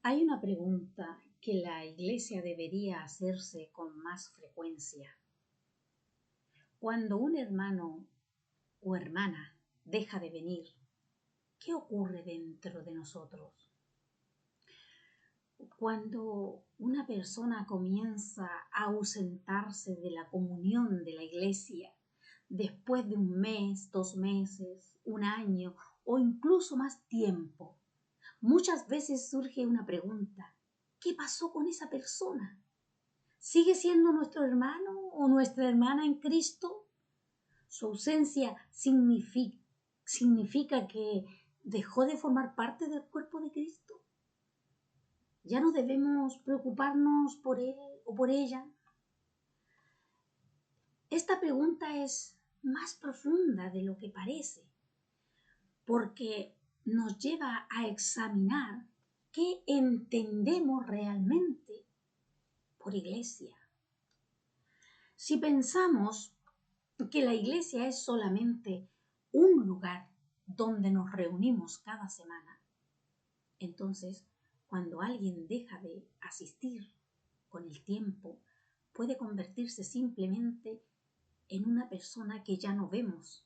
Hay una pregunta que la Iglesia debería hacerse con más frecuencia. Cuando un hermano o hermana deja de venir, ¿qué ocurre dentro de nosotros? Cuando una persona comienza a ausentarse de la comunión de la Iglesia, después de un mes, 2 meses, un año o incluso más tiempo, muchas veces surge una pregunta: ¿qué pasó con esa persona? ¿Sigue siendo nuestro hermano o nuestra hermana en Cristo? ¿Su ausencia significa que dejó de formar parte del cuerpo de Cristo? ¿Ya no debemos preocuparnos por él o por ella? Esta pregunta es más profunda de lo que parece, porque nos lleva a examinar qué entendemos realmente por iglesia. Si pensamos que la iglesia es solamente un lugar donde nos reunimos cada semana, entonces cuando alguien deja de asistir con el tiempo, puede convertirse simplemente en una persona que ya no vemos,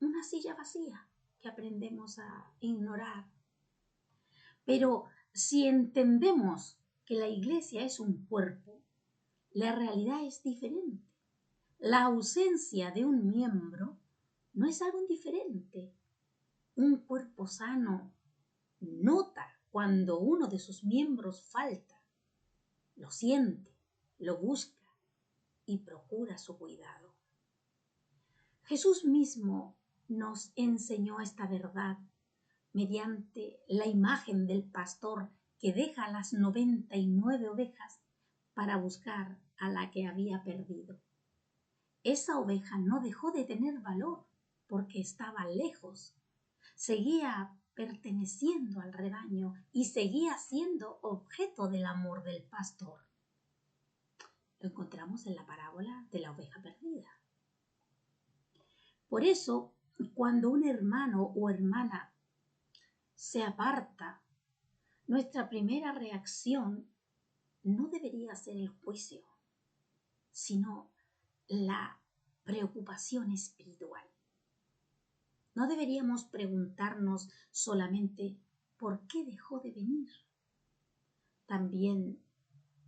una silla vacía que aprendemos a ignorar. Pero si entendemos que la iglesia es un cuerpo, la realidad es diferente. La ausencia de un miembro no es algo indiferente. Un cuerpo sano nota cuando uno de sus miembros falta, lo siente, lo busca y procura su cuidado. Jesús mismo nos enseñó esta verdad mediante la imagen del pastor que deja las 99 ovejas para buscar a la que había perdido. Esa oveja no dejó de tener valor porque estaba lejos. Seguía perteneciendo al rebaño y seguía siendo objeto del amor del pastor. Lo encontramos en la parábola de la oveja perdida. Por eso, cuando un hermano o hermana se aparta, nuestra primera reacción no debería ser el juicio, sino la preocupación espiritual. No deberíamos preguntarnos solamente ¿por qué dejó de venir? También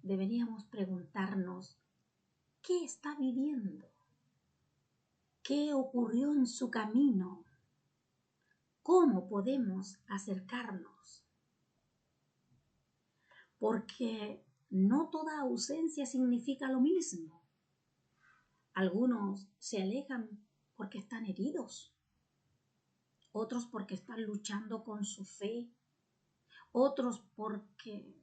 deberíamos preguntarnos ¿qué está viviendo? ¿Qué ocurrió en su camino? ¿Cómo podemos acercarnos? Porque no toda ausencia significa lo mismo. Algunos se alejan porque están heridos, otros porque están luchando con su fe, otros porque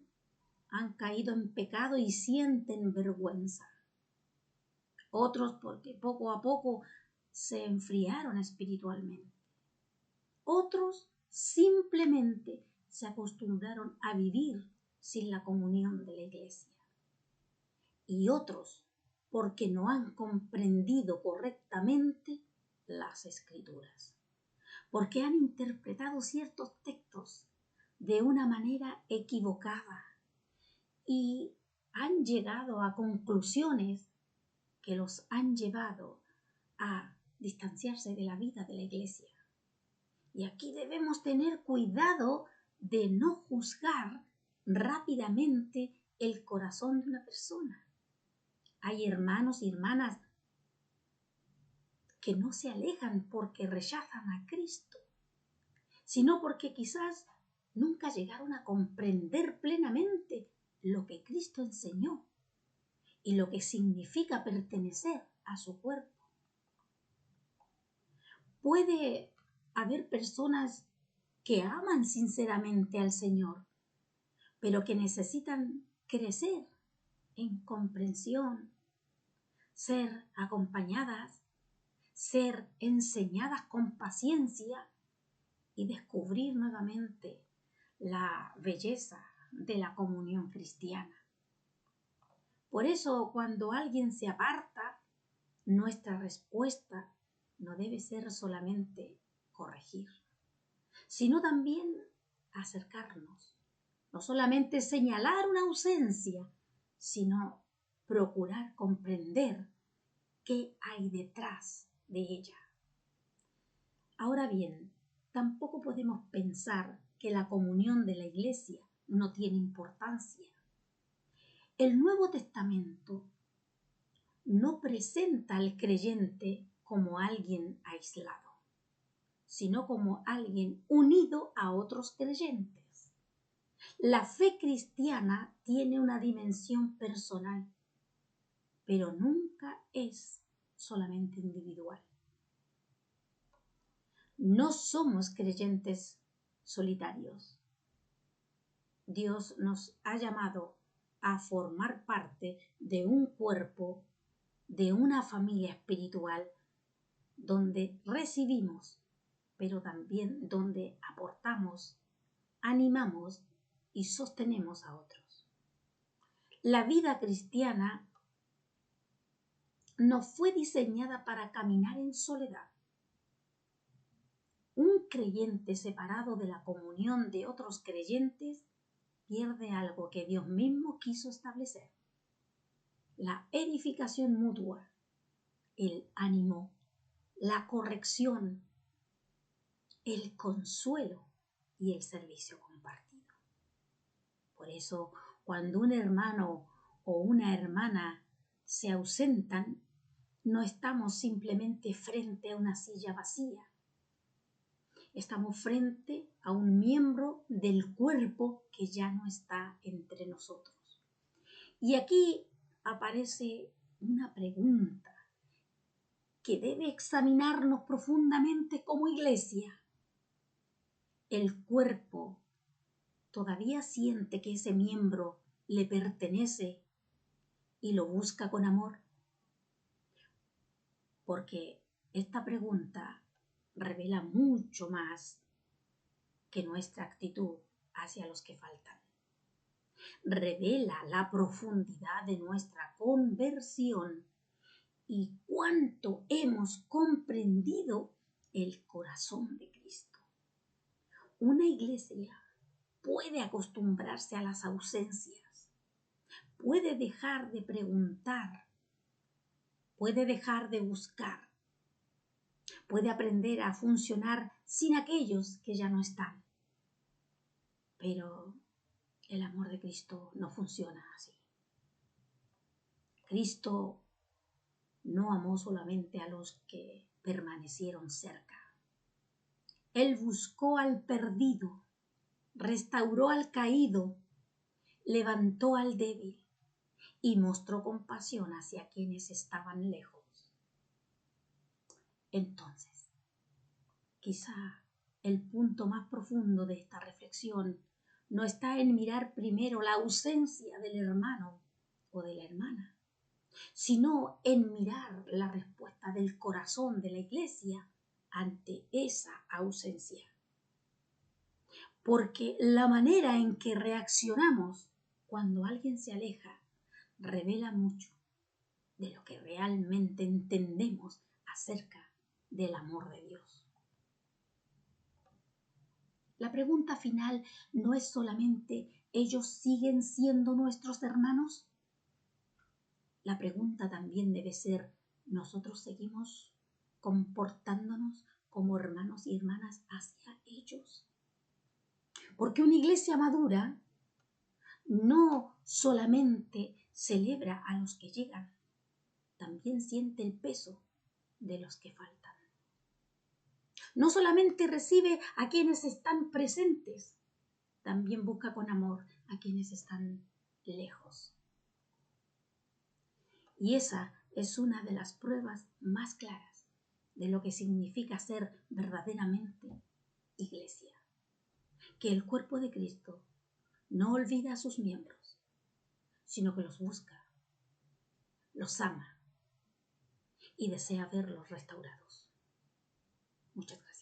han caído en pecado y sienten vergüenza, otros porque poco a poco se enfriaron espiritualmente, otros simplemente se acostumbraron a vivir sin la comunión de la iglesia, y otros porque no han comprendido correctamente las escrituras, porque han interpretado ciertos textos de una manera equivocada y han llegado a conclusiones que los han llevado a distanciarse de la vida de la iglesia. Y aquí debemos tener cuidado de no juzgar rápidamente el corazón de una persona. Hay hermanos y hermanas que no se alejan porque rechazan a Cristo, sino porque quizás nunca llegaron a comprender plenamente lo que Cristo enseñó y lo que significa pertenecer a su cuerpo. Puede haber personas que aman sinceramente al Señor, pero que necesitan crecer en comprensión, ser acompañadas, ser enseñadas con paciencia y descubrir nuevamente la belleza de la comunión cristiana. Por eso, cuando alguien se aparta, nuestra respuesta no debe ser solamente corregir, sino también acercarnos, No solamente señalar una ausencia, sino procurar comprender qué hay detrás de ella. Ahora bien, tampoco podemos pensar que la comunión de la Iglesia no tiene importancia. El Nuevo Testamento no presenta al creyente como alguien aislado, sino como alguien unido a otros creyentes. La fe cristiana tiene una dimensión personal, pero nunca es solamente individual. No somos creyentes solitarios. Dios nos ha llamado a formar parte de un cuerpo, de una familia espiritual, donde recibimos, pero también donde aportamos, animamos y sostenemos a otros. La vida cristiana no fue diseñada para caminar en soledad. Un creyente separado de la comunión de otros creyentes pierde algo que Dios mismo quiso establecer: la edificación mutua, el ánimo, la corrección, el consuelo y el servicio compartido. Por eso, cuando un hermano o una hermana se ausentan, no estamos simplemente frente a una silla vacía. Estamos frente a un miembro del cuerpo que ya no está entre nosotros. Y aquí aparece una pregunta que debe examinarnos profundamente como iglesia. ¿El cuerpo todavía siente que ese miembro le pertenece y lo busca con amor? Porque esta pregunta revela mucho más que nuestra actitud hacia los que faltan. Revela la profundidad de nuestra conversión y cuánto hemos comprendido el corazón de Cristo. Una iglesia puede acostumbrarse a las ausencias, puede dejar de preguntar, puede dejar de buscar, puede aprender a funcionar sin aquellos que ya no están. Pero el amor de Cristo no funciona así. Cristo no amó solamente a los que permanecieron cerca. Él buscó al perdido, restauró al caído, levantó al débil y mostró compasión hacia quienes estaban lejos. Entonces, quizá el punto más profundo de esta reflexión no está en mirar primero la ausencia del hermano o de la hermana, sino en mirar la respuesta del corazón de la iglesia ante esa ausencia. Porque la manera en que reaccionamos cuando alguien se aleja revela mucho de lo que realmente entendemos acerca del amor de Dios. La pregunta final no es solamente ¿ellos siguen siendo nuestros hermanos? La pregunta también debe ser ¿nosotros seguimos comportándonos como hermanos y hermanas hacia ellos? Porque una iglesia madura no solamente celebra a los que llegan, también siente el peso de los que faltan. No solamente recibe a quienes están presentes, también busca con amor a quienes están lejos. Y esa es una de las pruebas más claras de lo que significa ser verdaderamente iglesia. Que el cuerpo de Cristo no olvida a sus miembros, sino que los busca, los ama y desea verlos restaurados. Muchas gracias.